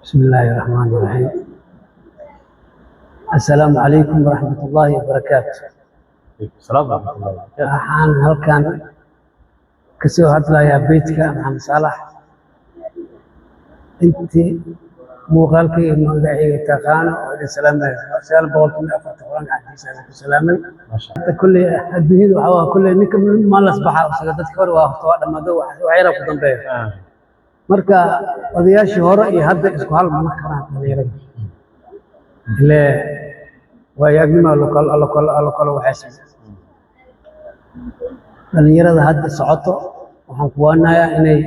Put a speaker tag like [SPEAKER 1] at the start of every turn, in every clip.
[SPEAKER 1] بسم الله الرحمن الرحيم. السلام عليكم ورحمة الله وبركاته.
[SPEAKER 2] السلام ورحمة الله وبركاته.
[SPEAKER 1] waxaan halkan ka soo hadlayaa beedka Maxamed Saalax. intii muuqaalkii magacayga taqaano oo idin salaamay salaam boqolkiiba afarta quraan cadiisa ku salaamay kulli adduunyada waxa waa kulli ninka ma la sabaxa isaga dadka hore waa waqti dhamaado wax yar ku dambeeyo marka odayaashii hore iyo hadda isku hal ma karaan dhalinyarada ile waayagnimo lokal waxay dhalinyarada hadda socoto waxaan ku waanayaa inay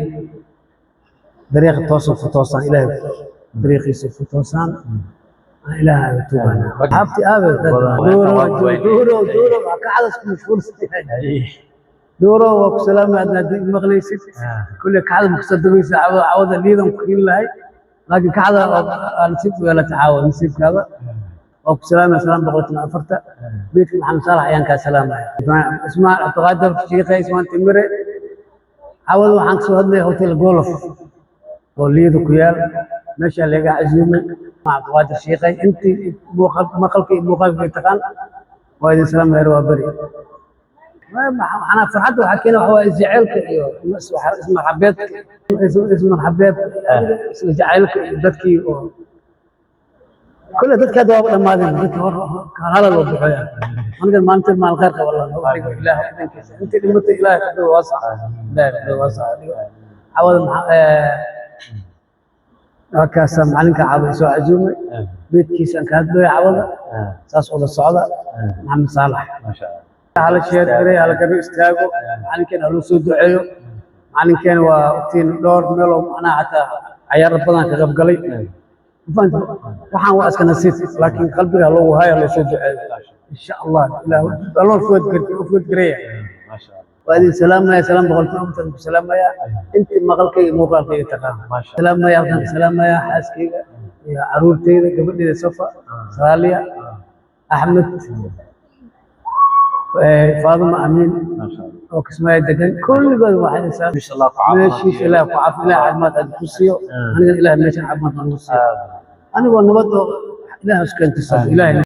[SPEAKER 1] dariiq toosan ilaahay dariiqiisa ku toosan ilaahay tuubana habti aabe dooro ka hadas ku mashquulsan dooro wa ku salaamaadna maqleysid kulli ka hada muqsaddiisa awada liidan ku ilahay laakiin ka hada aan si wala taawun nasiibkaada oo ku salaam boqolkiiba afarta beedka Maxamed Saalax ayaan ka salaamaya isma taqaadar sheekh ismaan timire awad waxaan soo hadlay hotel Golf oo liido ku yaal meesha laga casuumay taqaadar sheekh intii muuqaalkii taqaan waa idin salaamay waa bari أنا فرحت وحكينا هو إزعاجك اسمه حبيبك اسمه حبيب إزعاجك دتكي كل دتك هذا وقت ما ذي دتك هلا لو بحياة أنا قال ما أنت مع الخير والله إله أنت اللي مت إله قدر واسع لا واسع حاول كاسم معلنك عابد سو عزومة بيت كيسان كهذا عوض ساس أول الصعدة محمد صالح ما شاء الله على شيء كذا على كذا استاجو معلن كان هلو سود عيو معلن كان وقتين دور ملو أنا حتى عيار ربنا كغب قلي فانت وحنا واسك نسيت لكن قلبي هلو هاي هلو سود عيو إن شاء الله لا الله فوت قرية ما شاء الله وهذه سلام يا سلام بقولكم سلام يا أنت مغلك موقعك يتقام سلام يا سلام يا حاسكي يا عروتي قبل لي صفا صالية أحمد فاطمة أمين ما شاء الله وكسماء الدقن كل قد واحد إنسان ما شاء الله ماشي لا وعافنا لا عماد الكرسي أنا إله ماشي عماد الكرسي أنا والنبض إله سكنت الصف إله